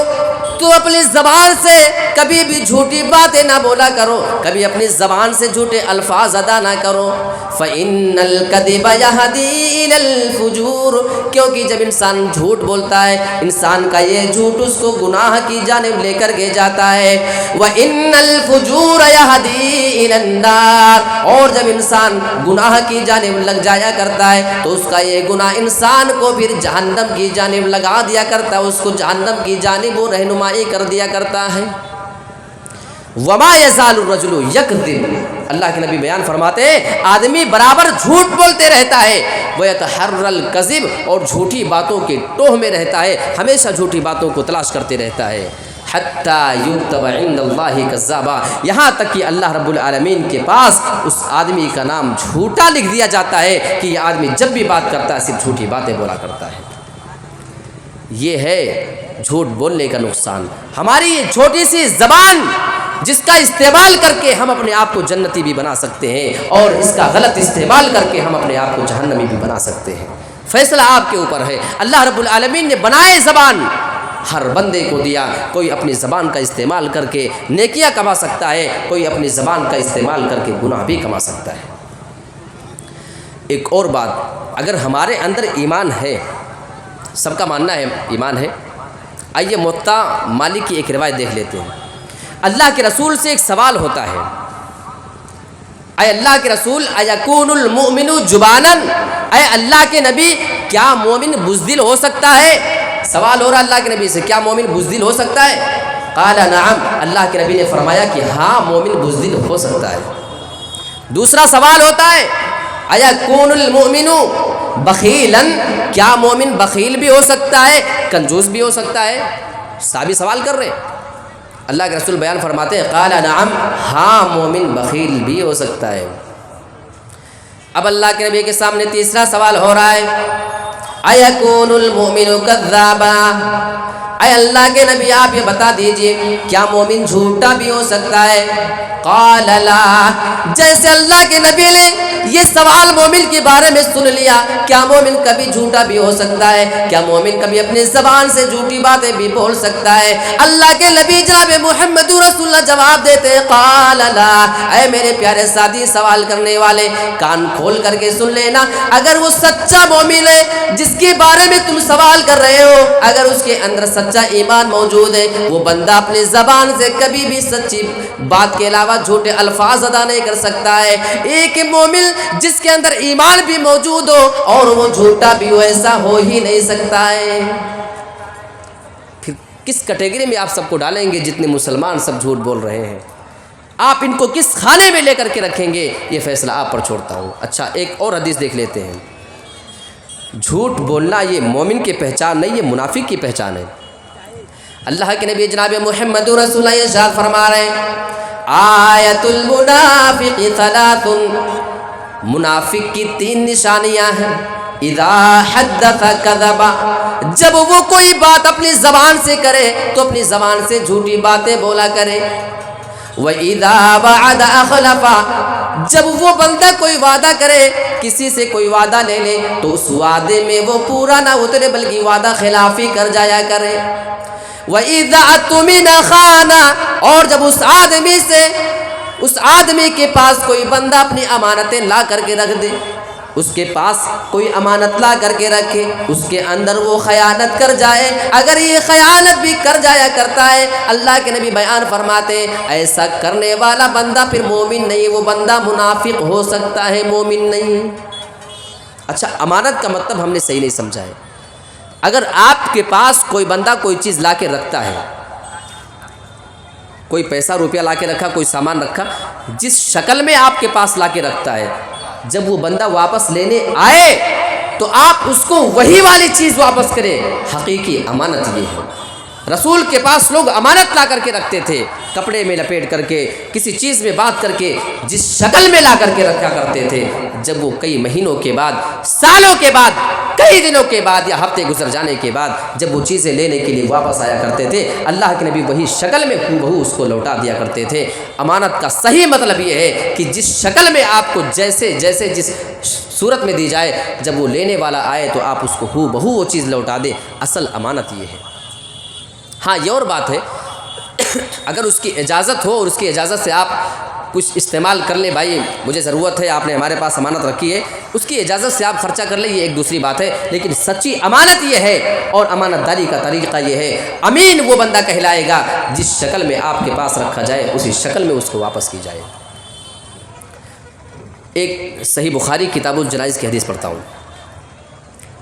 تو اپنی زبان سے کبھی بھی جھوٹی باتیں نہ بولا کرو، کبھی اپنی زبان سے جھوٹے الفاظ ادا نہ کرو۔ فَإِنَّ الْكَذِبَ يَهْدِي إِلَى الْفُجُورِ، کیونکہ جب انسان جھوٹ بولتا ہے، انسان کا یہ جھوٹ اس کو گناہ کی جانب لے کر کے جاتا ہے۔ وَإِنَّ الْفُجُورَ يَهْدِي إِلَى النَّارِ، اور جب انسان گناہ کی جانب لگ جایا کرتا ہے تو اس کا یہ گناہ انسان کو پھر جہنم کی جانب لگا دیا کرتا ہے، اس کو جہنم کی جانب وہ رہنمائی کر دیا کرتا ہے۔ وما یزال الرجل یکذب، اللہ کے نبی بیان فرماتے ہیں آدمی برابر جھوٹ بولتے رہتا ہے، ویتحری الکذب، اور جھوٹی باتوں کے ٹوہ میں رہتا ہے، ہمیشہ جھوٹی باتوں کو تلاش کرتے رہتا ہے۔ حتی یکتب عند اللہ کذابا، یہاں تک کہ اللہ رب العالمین کے پاس اس آدمی کا نام جھوٹا لکھ دیا جاتا ہے کہ یہ آدمی جب بھی بات کرتا ہے صرف جھوٹی باتیں بولا کرتا ہے۔ یہ ہے جھوٹ بولنے کا نقصان۔ ہماری یہ چھوٹی سی زبان جس کا استعمال کر کے ہم اپنے آپ کو جنتی بھی بنا سکتے ہیں، اور اس کا غلط استعمال کر کے ہم اپنے آپ کو جہنمی بھی بنا سکتے ہیں۔ فیصلہ آپ کے اوپر ہے۔ اللہ رب العالمین نے بنائے زبان، ہر بندے کو دیا، کوئی اپنی زبان کا استعمال کر کے نیکیاں کما سکتا ہے، کوئی اپنی زبان کا استعمال کر کے گناہ بھی کما سکتا ہے۔ ایک اور بات، اگر ہمارے اندر ایمان ہے، سب کا ماننا ہے ایمان ہے، آئیے موطا مالک کی ایک روایت دیکھ لیتے ہیں۔ اللہ کے رسول سے ایک سوال ہوتا ہے، اے اللہ کے رسول ایکون المؤمن جبانا، اے اللہ کے نبی کیا مومن بزدل ہو سکتا ہے؟ سوال ہو رہا اللہ کے نبی سے، کیا مومن بزدل ہو سکتا ہے؟ قال نعم، اللہ کے نبی نے فرمایا کہ ہاں مومن بزدل ہو سکتا ہے۔ دوسرا سوال ہوتا ہے ایکون المؤمن بخیلا، کیا مومن بخیل بھی ہو سکتا ہے، کنجوس بھی ہو سکتا ہے؟ صحابی سوال کر رہے ہیں، اللہ کے رسول بیان فرماتے ہیں قال نعم، ہاں مومن بخیل بھی ہو سکتا ہے۔ اب اللہ کے نبی کے سامنے تیسرا سوال ہو رہا ہے ایکون المؤمن کذابا، اے اللہ کے نبی آپ یہ بتا دیجئے کیا مومن جھوٹا بھی ہو سکتا ہے؟ قال لا، جیسے اللہ کے نبی نے یہ سوال مومن کے بارے میں سن لیا، کیا مومن کبھی جھوٹا بھی ہو سکتا ہے؟ کیا مومن کبھی اپنی زبان سے جھوٹی باتیں بھی بول سکتا ہے؟ اللہ کے نبی جناب محمد رسول اللہ جواب دیتے ہیں قال لا، اے میرے پیارے ساتھی سوال کرنے والے کان کھول کر کے سن لینا، اگر وہ سچا مومن ہے جس کے بارے میں تم سوال کر رہے ہو، اگر اس کے اندر سچا ایمان موجود ہے، وہ بندہ اپنی زبان سے کبھی بھی سچی بات کے علاوہ جھوٹے الفاظ ادا نہیں کر سکتا ہے۔ ایک مومن جس کے اندر ایمان بھی موجود ہو اور وہ جھوٹا بھی ہو، ایسا ہو ہی نہیں سکتا ہے۔ پھر کس کیٹیگری میں آپ سب کو ڈالیں گے؟ جتنے مسلمان سب جھوٹ بول رہے ہیں، آپ ان کو کس خانے میں لے کر کے رکھیں گے؟ یہ فیصلہ آپ پر چھوڑتا ہوں۔ اچھا ایک اور حدیث دیکھ لیتے ہیں۔ جھوٹ بولنا یہ مومن کی پہچان نہیں، یہ منافق کی پہچان ہے۔ اللہ کے نبی جناب محمد رسول اللہ ارشاد فرما رہے ہیں آیت المنافق ثلاث، منافق کی 3 نشانیاں ہیں۔ اذا حدث کذب، جب وہ کوئی بات اپنی زبان سے کرے تو اپنی زبان سے جھوٹی باتیں بولا کرے۔ وَإِذَا وَعَدَ أَخْلَفَ، جب وہ بندہ کوئی وعدہ کرے، کسی سے کوئی وعدہ لے لے تو اس وعدے میں وہ پورا نہ اترے بلکہ وعدہ خلافی کر جایا کرے۔ وَإِذَا اؤْتُمِنَ خَانَ، اور جب اس آدمی کے پاس کوئی بندہ اپنی امانتیں لا کر کے رکھ دے، اس کے پاس کوئی امانت لا کر کے رکھے، اس کے اندر وہ خیانت کر جائے، اگر یہ خیانت بھی کر جایا کرتا ہے، اللہ کے نبی بیان فرماتے ہیں ایسا کرنے والا بندہ پھر مومن نہیں، وہ بندہ منافق ہو سکتا ہے، مومن نہیں۔ اچھا امانت کا مطلب ہم نے صحیح نہیں سمجھا ہے۔ اگر آپ کے پاس کوئی بندہ کوئی چیز لا کے رکھتا ہے، کوئی پیسہ روپیہ لا کے رکھا، کوئی سامان رکھا، جس شکل میں آپ کے پاس لا کے رکھتا ہے، جب وہ بندہ واپس لینے آئے تو آپ اس کو وہی والی چیز واپس کریں، حقیقی امانت یہ ہے۔ رسول کے پاس لوگ امانت لا کر کے رکھتے تھے، کپڑے میں لپیٹ کر کے، کسی چیز میں بات کر کے، جس شکل میں لا کر کے رکھا کرتے تھے، جب وہ کئی مہینوں کے بعد، سالوں کے بعد، کئی دنوں کے بعد یا ہفتے گزر جانے کے بعد جب وہ چیزیں لینے کے لیے واپس آیا کرتے تھے، اللہ کے نبی وہی شکل میں ہو اس کو لوٹا دیا کرتے تھے۔ امانت کا صحیح مطلب یہ ہے کہ جس شکل میں آپ کو جیسے جس صورت میں دی جائے، جب وہ لینے والا آئے تو آپ اس کو ہو بہو وہ چیز لوٹا دیں، اصل امانت یہ ہے۔ ہاں یہ اور بات ہے اگر اس کی اجازت ہو اور اس کی اجازت سے آپ کچھ استعمال کر لیں، بھائی مجھے ضرورت ہے، آپ نے ہمارے پاس امانت رکھی ہے، اس کی اجازت سے آپ خرچہ کر لیں، یہ ایک دوسری بات ہے، لیکن سچی امانت یہ ہے اور امانت داری کا طریقہ یہ ہے، امین وہ بندہ کہلائے گا جس شکل میں آپ کے پاس رکھا جائے اسی شکل میں اس کو واپس کی جائے۔ ایک صحیح بخاری کتاب الجنائز کی حدیث پڑھتا ہوں،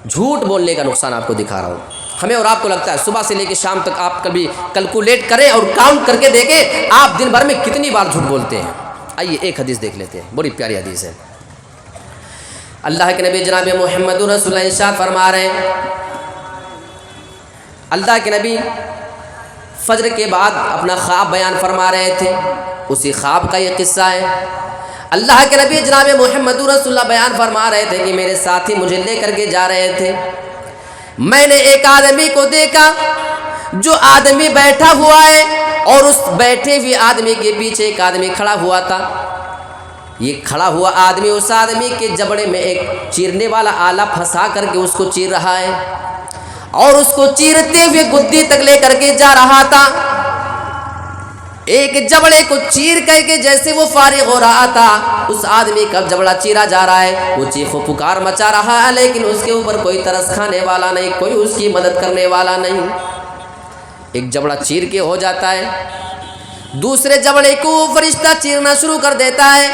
جھوٹ بولنے کا نقصان آپ کو دکھا رہا ہوں۔ ہمیں اور آپ کو لگتا ہے صبح سے لے کے شام تک آپ کبھی کیلکولیٹ کریں اور کاؤنٹ کر کے دیکھیں آپ دن بھر میں کتنی بار جھوٹ بولتے ہیں۔ آئیے ایک حدیث دیکھ لیتے ہیں، بڑی پیاری حدیث ہے۔ اللہ کے نبی جناب محمد رسول اللہ ارشاد فرما رہے ہیں، اللہ کے نبی فجر کے بعد اپنا خواب بیان فرما رہے تھے، اسی خواب کا یہ قصہ ہے۔ اللہ کے نبی جناب محمد رسول اللہ بیان فرما رہے تھے کہ میرے ساتھی مجھے لے کر کے جا رہے تھے، میں نے ایک آدمی کو دیکھا، جو آدمی بیٹھا ہوا ہے اور اس بیٹھے ہوئے آدمی کے پیچھے ایک آدمی کھڑا ہوا تھا۔ یہ کھڑا ہوا آدمی اس آدمی کے جبڑے میں ایک چیرنے والا آلہ پھنسا کر کے اس کو چیر رہا ہے اور اس کو چیرتے ہوئے گدی تک لے کر کے جا رہا تھا۔ ایک جبڑے کو چیر کر کے جیسے وہ فارغ ہو رہا تھا، اس آدمی کا جبڑا چیرا جا رہا ہے، وہ چیخ و پکار مچا رہا ہے، لیکن اس کے اوپر کوئی ترس کھانے والا نہیں، کوئی اس کی مدد کرنے والا نہیں۔ ایک جبڑا چیر کے ہو جاتا ہے، دوسرے جبڑے کو فرشتہ چیرنا شروع کر دیتا ہے،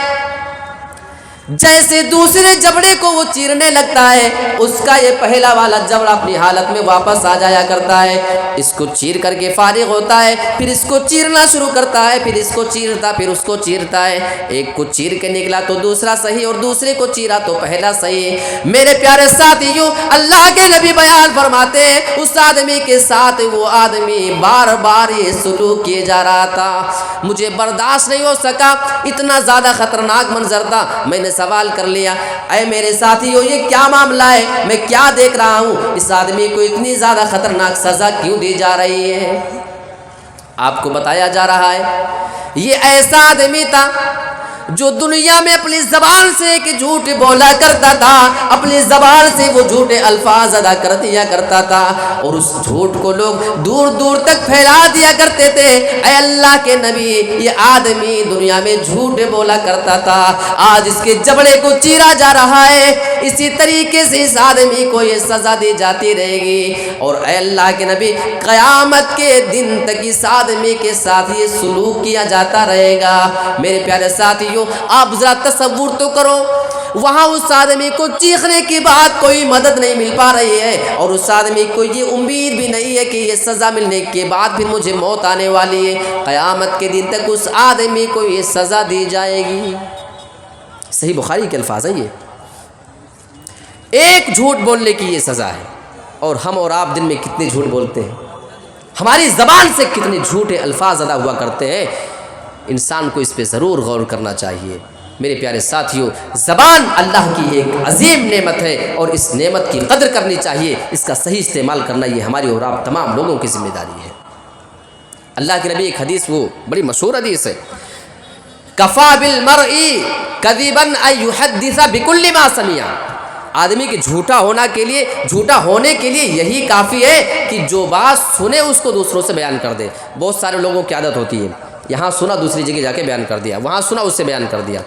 جیسے دوسرے جبڑے کو وہ چیرنے لگتا ہے، اس کا یہ پہلا والا جبڑا اپنی حالت میں واپس آ جایا کرتا ہے، اس کو چیر کر کے فارغ ہوتا ہے، پھر اس کو چیرنا شروع کرتا ہے، پھر اس کو چیرتا، پھر اس کو چیرتا ہے، ایک کو چیر کے نکلا تو دوسرا صحیح اور دوسرے کو چیرا تو پہلا صحیح۔ میرے پیارے ساتھیوں، اللہ کے نبی بیان فرماتے ہیں اس آدمی کے ساتھ وہ آدمی بار بار یہ سلوک کیے جا رہا تھا، مجھے برداشت نہیں ہو سکا، اتنا زیادہ خطرناک منظر تھا، میں نے سوال کر لیا، اے میرے ساتھیوں یہ کیا معاملہ ہے، میں کیا دیکھ رہا ہوں، اس آدمی کو اتنی زیادہ خطرناک سزا کیوں دی جا رہی ہے؟ آپ کو بتایا جا رہا ہے یہ ایسا آدمی تھا جو دنیا میں اپنی زبان سے ایک جھوٹ بولا کرتا تھا، اپنی زبان سے وہ جھوٹے الفاظ ادا کر دیا کرتا تھا اور اس جھوٹ کو لوگ دور دور تک پھیلا دیا کرتے تھے۔ اے اللہ کے نبی یہ آدمی دنیا میں جھوٹ بولا کرتا تھا، آج اس کے جبڑے کو چیرا جا رہا ہے، اسی طریقے سے اس آدمی کو یہ سزا دی جاتی رہے گی، اور اے اللہ کے نبی قیامت کے دن تک اس آدمی کے ساتھ یہ سلوک کیا جاتا رہے گا۔ میرے پیارے ساتھیوں آپ ذرا تصور تو کرو، وہاں اس آدمی کو چیخنے کے بعد کوئی مدد نہیں مل پا رہی ہے اور اس آدمی کو یہ امید بھی نہیں ہے کہ یہ سزا ملنے کے بعد پھر مجھے موت آنے والی ہے، قیامت کے دن تک اس آدمی کو یہ سزا دی جائے گی۔ صحیح بخاری کے الفاظ ہیں، یہ ایک جھوٹ بولنے کی یہ سزا ہے، اور ہم اور آپ دن میں کتنے جھوٹ بولتے ہیں، ہماری زبان سے کتنے جھوٹے الفاظ ادا ہوا کرتے ہیں، انسان کو اس پہ ضرور غور کرنا چاہیے۔ میرے پیارے ساتھیوں، زبان اللہ کی ایک عظیم نعمت ہے اور اس نعمت کی قدر کرنی چاہیے، اس کا صحیح استعمال کرنا یہ ہماری اور آپ تمام لوگوں کی ذمہ داری ہے۔ اللہ کے نبی ایک حدیث، وہ بڑی مشہور حدیث ہے، کفا بالمرء کذبا ان یحدث بکل ما سمع، آدمی کے جھوٹا ہونے کے لیے یہی کافی ہے کہ جو بات سنے اس کو دوسروں سے بیان کر دے۔ بہت سارے لوگوں کی عادت ہوتی ہے، یہاں سنا دوسری جگہ جا کے بیان کر دیا، وہاں سنا اس سے بیان کر دیا۔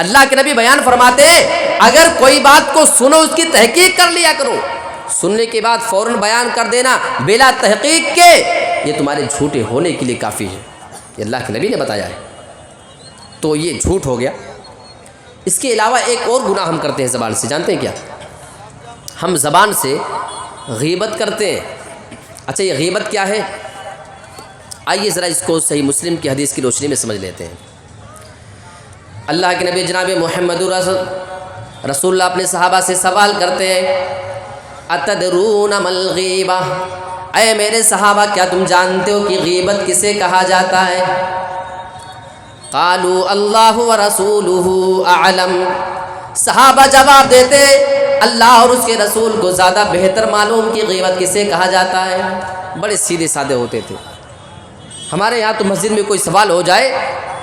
اللہ کے نبی بیان فرماتے ہیں اگر کوئی بات کو سنو اس کی تحقیق کر لیا کرو، سننے کے بعد فوراً بیان کر دینا بلا تحقیق کے یہ تمہارے جھوٹے ہونے کے لیے کافی ہے، یہ اللہ کے نبی نے بتایا ہے۔ تو یہ جھوٹ ہو گیا۔ اس کے علاوہ ایک اور گناہ ہم کرتے ہیں زبان سے، جانتے ہیں کیا؟ ہم زبان سے غیبت کرتے ہیں۔ اچھا یہ غیبت کیا ہے؟ آئیے ذرا اس کو صحیح مسلم کی حدیث کی روشنی میں سمجھ لیتے ہیں۔ اللہ کے نبی جناب محمد رسول اللہ اپنے صحابہ سے سوال کرتے ہیں، اتدرون ما الغیبہ، اے میرے صحابہ کیا تم جانتے ہو کہ غیبت کسے کہا جاتا ہے؟ قالوا اللہ ورسولہ اعلم، صحابہ جواب دیتے اللہ اور اس کے رسول کو زیادہ بہتر معلوم کہ غیبت کسے کہا جاتا ہے۔ بڑے سیدھے سادے ہوتے تھے۔ ہمارے یہاں تو مسجد میں کوئی سوال ہو جائے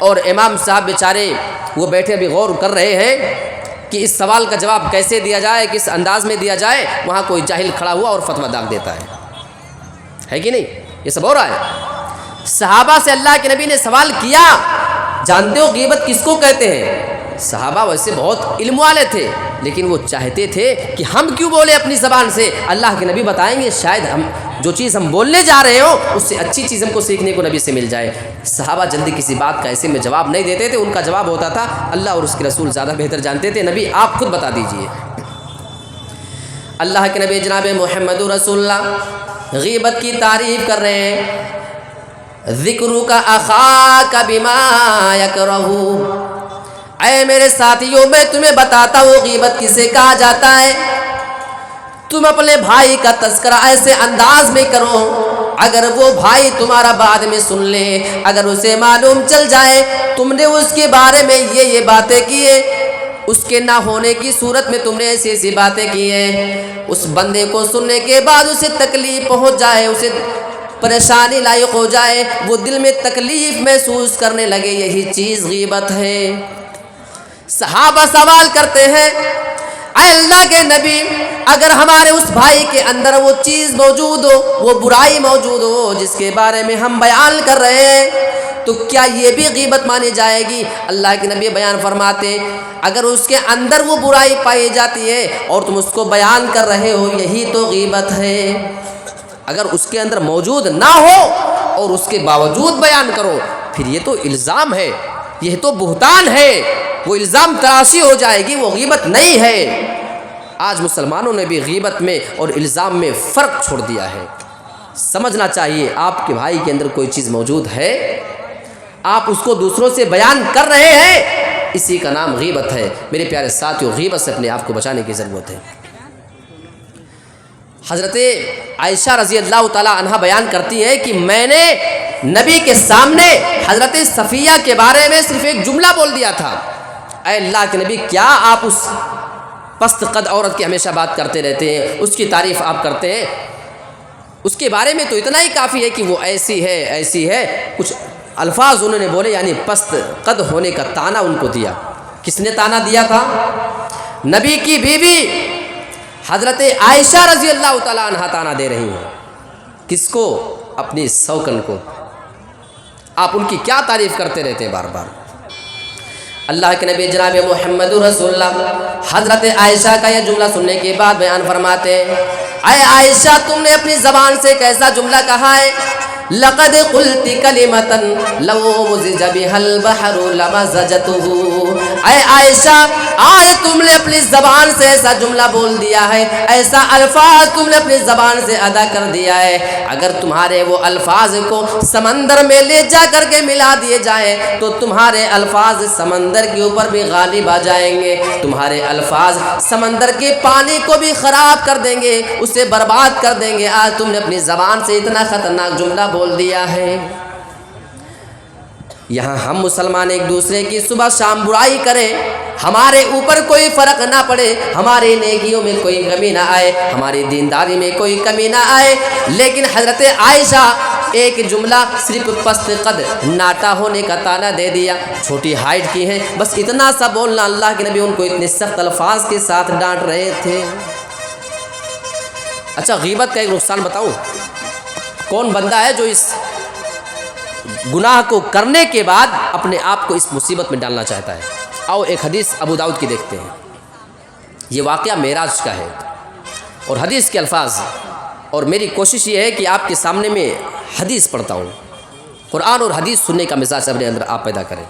اور امام صاحب بیچارے وہ بیٹھے بھی غور کر رہے ہیں کہ اس سوال کا جواب کیسے دیا جائے، کس انداز میں دیا جائے، وہاں کوئی جاہل کھڑا ہوا اور فتویٰ داغ دیتا ہے کہ نہیں؟ یہ سب ہو رہا ہے۔ صحابہ سے اللہ کے نبی نے سوال کیا، جانتے ہو غیبت کس کو کہتے ہیں؟ صحابہ ویسے بہت علم والے تھے، لیکن وہ چاہتے تھے کہ ہم کیوں بولے اپنی زبان سے، اللہ کے نبی بتائیں گے، شاید ہم جو چیز ہم بولنے جا رہے ہوں اس سے اچھی چیز ہم کو سیکھنے کو نبی سے مل جائے۔ صحابہ جلدی کسی بات کا ایسے میں جواب نہیں دیتے تھے، ان کا جواب ہوتا تھا اللہ اور اس کے رسول زیادہ بہتر جانتے تھے، نبی آپ خود بتا دیجئے۔ اللہ کے نبی جناب محمد رسول اللہ غیبت کی تعریف کر رہے ہیں، ذکرک اخاک بما یکرہ، اے میرے ساتھیوں میں تمہیں بتاتا ہوں غیبت کسے کہا جاتا ہے۔ تم اپنے بھائی کا تذکرہ ایسے انداز میں کرو، اگر وہ بھائی تمہارا بعد میں سن لے، اگر اسے معلوم چل جائے تم نے اس کے بارے میں یہ باتیں کی ہیں، اس کے نہ ہونے کی صورت میں تم نے ایسی باتیں کی ہیں، اس بندے کو سننے کے بعد اسے تکلیف پہنچ جائے، اسے پریشانی لاحق ہو جائے، وہ دل میں تکلیف محسوس کرنے لگے، یہی چیز غیبت ہے۔ صحابہ سوال کرتے ہیں، اے اللہ کے نبی اگر ہمارے اس بھائی کے اندر وہ چیز موجود ہو، وہ برائی موجود ہو جس کے بارے میں ہم بیان کر رہے ہیں، تو کیا یہ بھی غیبت مانی جائے گی؟ اللہ کے نبی بیان فرماتے اگر اس کے اندر وہ برائی پائی جاتی ہے اور تم اس کو بیان کر رہے ہو، یہی تو غیبت ہے۔ اگر اس کے اندر موجود نہ ہو اور اس کے باوجود بیان کرو، پھر یہ تو الزام ہے، یہ تو بہتان ہے، وہ الزام تراشی ہو جائے گی، وہ غیبت نہیں ہے۔ آج مسلمانوں نے بھی غیبت میں اور الزام میں فرق چھوڑ دیا ہے۔ سمجھنا چاہیے آپ کے بھائی کے اندر کوئی چیز موجود ہے، آپ اس کو دوسروں سے بیان کر رہے ہیں، اسی کا نام غیبت ہے۔ میرے پیارے ساتھیو، غیبت سے اپنے آپ کو بچانے کی ضرورت ہے۔ حضرت عائشہ رضی اللہ تعالی عنہ بیان کرتی ہیں کہ میں نے نبی کے سامنے حضرت صفیہ کے بارے میں صرف ایک جملہ بول دیا تھا، اے اللہ کے نبی کیا آپ اس پست قد عورت کی ہمیشہ بات کرتے رہتے ہیں، اس کی تعریف آپ کرتے ہیں، اس کے بارے میں تو اتنا ہی کافی ہے کہ وہ ایسی ہے، کچھ الفاظ انہوں نے بولے، یعنی پست قد ہونے کا تانا ان کو دیا۔ کس نے تانا دیا تھا؟ نبی کی بیوی حضرت عائشہ رضی اللہ تعالی عنہ تانا دے رہی ہیں۔ کس کو؟ اپنی سوکن کو۔ آپ ان کی کیا تعریف کرتے رہتے ہیں بار بار۔ اللہ کے نبی جناب محمد رسول اللہ حضرت عائشہ کا یہ جملہ سننے کے بعد بیان فرماتے ہیں، اے عائشہ تم نے اپنی زبان سے کیسا جملہ کہا ہے، لقد قلت کلمتا لو مزج بها البحر لمزجته، اے عائشہ آج تم نے اپنی زبان سے ایسا جملہ بول دیا ہے، ایسا الفاظ تم نے اپنی زبان سے ادا کر دیا ہے، اگر تمہارے وہ الفاظ کو سمندر میں لے جا کر کے ملا دیے جائیں تو تمہارے الفاظ سمندر کے اوپر بھی غالب آ جائیں گے، تمہارے الفاظ سمندر کے پانی کو بھی خراب کر دیں گے، اسے برباد کر دیں گے۔ آج تم نے اپنی زبان سے اتنا خطرناک جملہ بول دیا ہے۔ یہاں ہم مسلمان ایک دوسرے کی صبح شام برائی کریں، ہمارے اوپر کوئی فرق نہ پڑے، ہماری نیکیوں میں کوئی کمی نہ آئے، ہماری دینداری میں کوئی کمی نہ آئے، لیکن حضرت عائشہ ایک جملہ صرف پست قد ناٹا ہونے کا تانا دے دیا، چھوٹی ہائٹ کی ہیں، بس اتنا سا بولنا، اللہ کے نبی ان کو اتنے سخت الفاظ کے ساتھ ڈانٹ رہے تھے۔ اچھا غیبت کا ایک نقصان بتاؤں، کون بندہ ہے جو اس گناہ کو کرنے کے بعد اپنے آپ کو اس مصیبت میں ڈالنا چاہتا ہے؟ آؤ ایک حدیث ابو داؤد کی دیکھتے ہیں۔ یہ واقعہ معراج کا ہے اور حدیث کے الفاظ، اور میری کوشش یہ ہے کہ آپ کے سامنے میں حدیث پڑھتا ہوں، قرآن اور حدیث سننے کا مزاج اپنے اندر آپ پیدا کریں۔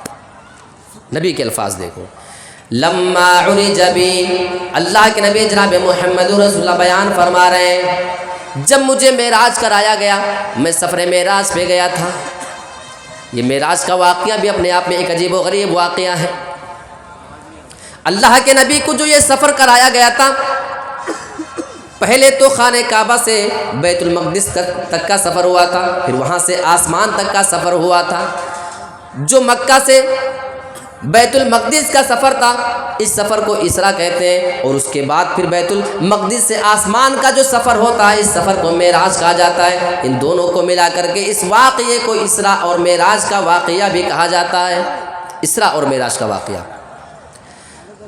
نبی کے الفاظ دیکھو، لما عرج بی، اللہ کے نبی جناب محمد رسول اللہ بیان فرما رہے ہیں، جب مجھے معراج کرایا گیا، میں سفر معراج پہ گیا تھا۔ یہ معراج کا واقعہ بھی اپنے آپ میں ایک عجیب و غریب واقعہ ہے۔ اللہ کے نبی کو جو یہ سفر کرایا گیا تھا، پہلے تو خانہ کعبہ سے بیت المقدس تک کا سفر ہوا تھا، پھر وہاں سے آسمان تک کا سفر ہوا تھا۔ جو مکہ سے بیت المقدس کا سفر تھا، اس سفر کو اسرا کہتے ہیں، اور اس کے بعد پھر بیت المقدس سے آسمان کا جو سفر ہوتا ہے، اس سفر کو معراج کہا جاتا ہے۔ ان دونوں کو ملا کر کے اس واقعے کو اسرا اور معراج کا واقعہ بھی کہا جاتا ہے، اسرا اور معراج کا واقعہ۔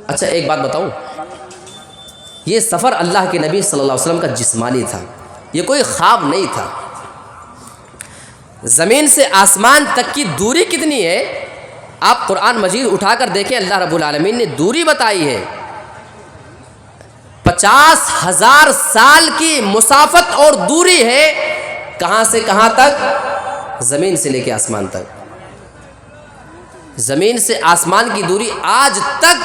اچھا ایک بات بتاؤں، یہ سفر اللہ کے نبی صلی اللہ علیہ وسلم کا جسمانی تھا، یہ کوئی خواب نہیں تھا۔ زمین سے آسمان تک کی دوری کتنی ہے؟ آپ قرآن مجید اٹھا کر دیکھیں، اللہ رب العالمین نے دوری بتائی ہے 50,000 سال کی مسافت اور دوری ہے، کہاں سے کہاں تک؟ زمین سے لے کے آسمان تک۔ زمین سے آسمان کی دوری آج تک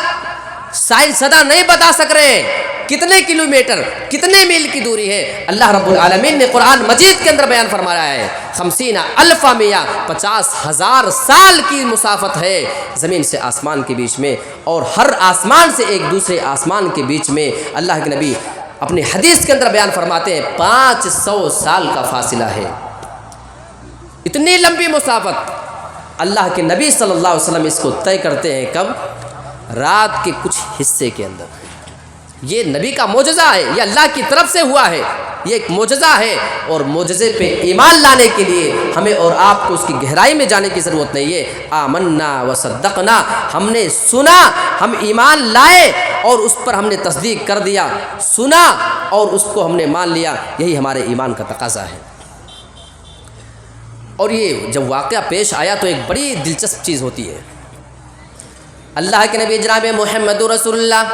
سائنسداں نہیں بتا سک رہے ہیں کتنے کلومیٹر، کتنے میل کی دوری ہے۔ اللہ رب العالمین نے قرآن مجید کے اندر بیان فرمایا ہے 50,000 میہ، 50,000 سال کی مسافت ہے زمین سے آسمان کے بیچ میں، اور ہر آسمان سے ایک دوسرے آسمان کے بیچ میں اللہ کے نبی اپنے حدیث کے اندر بیان فرماتے ہیں 500 سال کا فاصلہ ہے۔ اتنی لمبی مسافت اللہ کے نبی صلی اللہ علیہ وسلم اس کو طے کرتے ہیں کب؟ رات کے کچھ حصے کے اندر۔ یہ نبی کا معجزہ ہے، یہ اللہ کی طرف سے ہوا ہے، یہ ایک معجزہ ہے، اور معجزے پہ ایمان لانے کے لیے ہمیں اور آپ کو اس کی گہرائی میں جانے کی ضرورت نہیں ہے۔ آمنا وصدقنا، ہم نے سنا، ہم ایمان لائے اور اس پر ہم نے تصدیق کر دیا، سنا اور اس کو ہم نے مان لیا، یہی ہمارے ایمان کا تقاضا ہے۔ اور یہ جب واقعہ پیش آیا تو ایک بڑی دلچسپ چیز ہوتی ہے۔ اللہ کے نبی جناب محمد رسول اللہ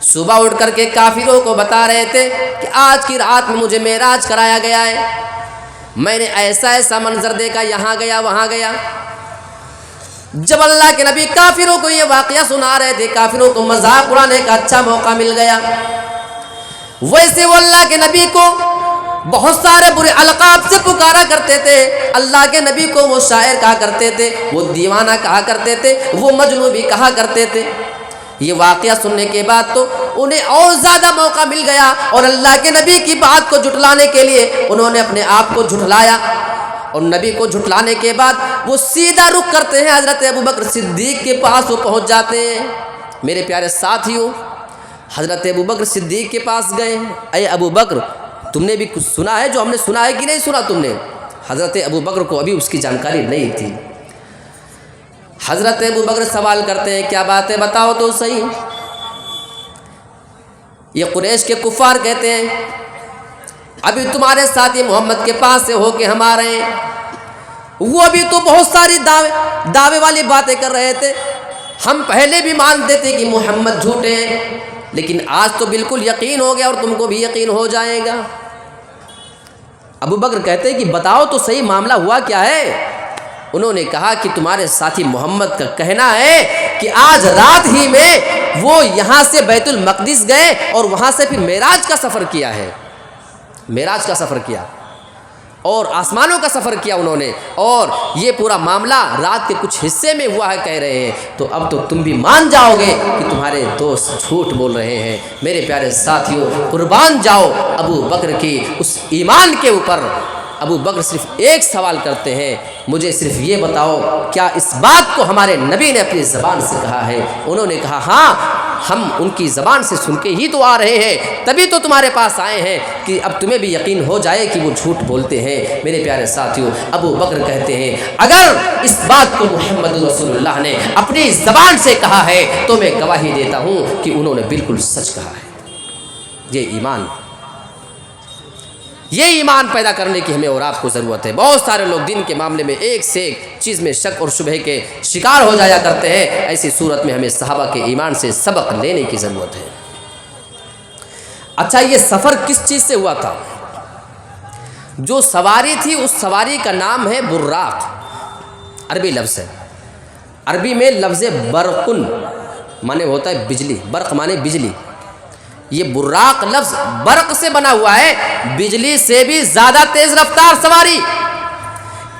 صبح اٹھ کر کے کافروں کو بتا رہے تھے کہ آج کی رات میں مجھے معراج کرایا گیا ہے، میں نے ایسا ایسا منظر دیکھا، یہاں گیا وہاں گیا۔ جب اللہ کے نبی کافروں کو یہ واقعہ سنا رہے تھے، کافروں کو مذاق اڑانے کا اچھا موقع مل گیا۔ ویسے وہ اللہ کے نبی کو بہت سارے برے القاب سے پکارا کرتے تھے، اللہ کے نبی کو وہ شاعر کہا کرتے تھے، وہ دیوانہ کہا کرتے تھے، وہ مجنون بھی کہا کرتے تھے۔ یہ واقعہ سننے کے بعد تو انہیں اور زیادہ موقع مل گیا، اور اللہ کے نبی کی بات کو جھٹلانے کے لیے انہوں نے اپنے آپ کو جھٹلایا، اور نبی کو جھٹلانے کے بعد وہ سیدھا رخ کرتے ہیں حضرت ابوبکر صدیق کے پاس، وہ پہنچ جاتے ہیں۔ میرے پیارے ساتھیوں، حضرت ابوبکر صدیق کے پاس گئے، اے ابوبکر تم نے بھی کچھ سنا ہے جو ہم نے سنا ہے کہ نہیں سنا تم نے؟ حضرت ابوبکر کو ابھی اس کی جانکاری نہیں تھی۔ حضرت ابوبکر سوال کرتے ہیں کیا بات ہے بتاؤ تو صحیح۔ یہ قریش کے کفار کہتے ہیں ابھی تمہارے ساتھی محمد کے پاس سے ہو کے ہم آ رہے ہیں، وہ ابھی تو بہت ساری دعوے والی باتیں کر رہے تھے، ہم پہلے بھی مانتے تھے کہ محمد جھوٹے ہیں، لیکن آج تو بالکل یقین ہو گیا اور تم کو بھی یقین ہو جائے گا۔ ابوبکر کہتے ہیں کہ بتاؤ تو صحیح معاملہ ہوا کیا ہے؟ انہوں نے کہا کہ تمہارے ساتھی محمد کا کہنا ہے کہ آج رات ہی میں وہ یہاں سے بیت المقدس گئے اور وہاں سے پھر معراج کا سفر کیا ہے، معراج کا سفر کیا اور آسمانوں کا سفر کیا انہوں نے، اور یہ پورا معاملہ رات کے کچھ حصے میں ہوا ہے کہہ رہے ہیں۔ تو اب تو تم بھی مان جاؤ گے کہ تمہارے دوست جھوٹ بول رہے ہیں۔ میرے پیارے ساتھیوں، قربان جاؤ ابو بکر کی اس ایمان کے اوپر۔ ابو بکر صرف ایک سوال کرتے ہیں، مجھے صرف یہ بتاؤ کیا اس بات کو ہمارے نبی نے اپنی زبان سے کہا ہے؟ انہوں نے کہا ہاں، ہم ان کی زبان سے سن کے ہی تو آ رہے ہیں، تبھی تو تمہارے پاس آئے ہیں کہ اب تمہیں بھی یقین ہو جائے کہ وہ جھوٹ بولتے ہیں۔ میرے پیارے ساتھیوں، ابو بکر کہتے ہیں اگر اس بات کو محمد رسول اللہ نے اپنی زبان سے کہا ہے تو میں گواہی دیتا ہوں کہ انہوں نے بالکل سچ کہا ہے۔ یہ ایمان پیدا کرنے کی ہمیں اور آپ کو ضرورت ہے۔ بہت سارے لوگ دین کے معاملے میں ایک سے ایک چیز میں شک اور شبہ کے شکار ہو جایا کرتے ہیں، ایسی صورت میں ہمیں صحابہ کے ایمان سے سبق لینے کی ضرورت ہے۔ اچھا، یہ سفر کس چیز سے ہوا تھا؟ جو سواری تھی اس سواری کا نام ہے براق، عربی لفظ ہے۔ عربی میں لفظ برقن مانے ہوتا ہے بجلی، برق مانے بجلی۔ یہ براق لفظ برق سے بنا ہوا ہے، بجلی سے بھی زیادہ تیز رفتار سواری۔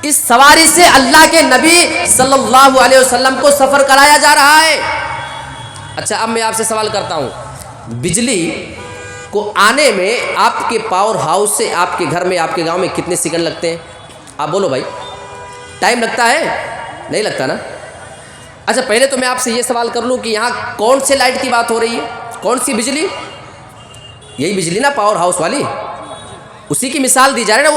اس سواری سے اللہ کے نبی صلی اللہ علیہ وسلم کو سفر کرایا جا رہا ہے۔ اچھا، اب میں آپ سے سوال کرتا ہوں، بجلی کو آنے میں آپ کے پاور ہاؤس سے آپ کے گھر میں، آپ کے گاؤں میں کتنے سیکنڈ لگتے ہیں؟ آپ بولو بھائی، ٹائم لگتا ہے؟ نہیں لگتا نا؟ اچھا، پہلے تو میں آپ سے یہ سوال کر لوں کہ یہاں کون سے لائٹ کی بات ہو رہی ہے؟ کون سی بجلی؟ یہی بجلی نا، پاور ہاؤس والی، اسی کی مثال دی جا رہی ہے نا۔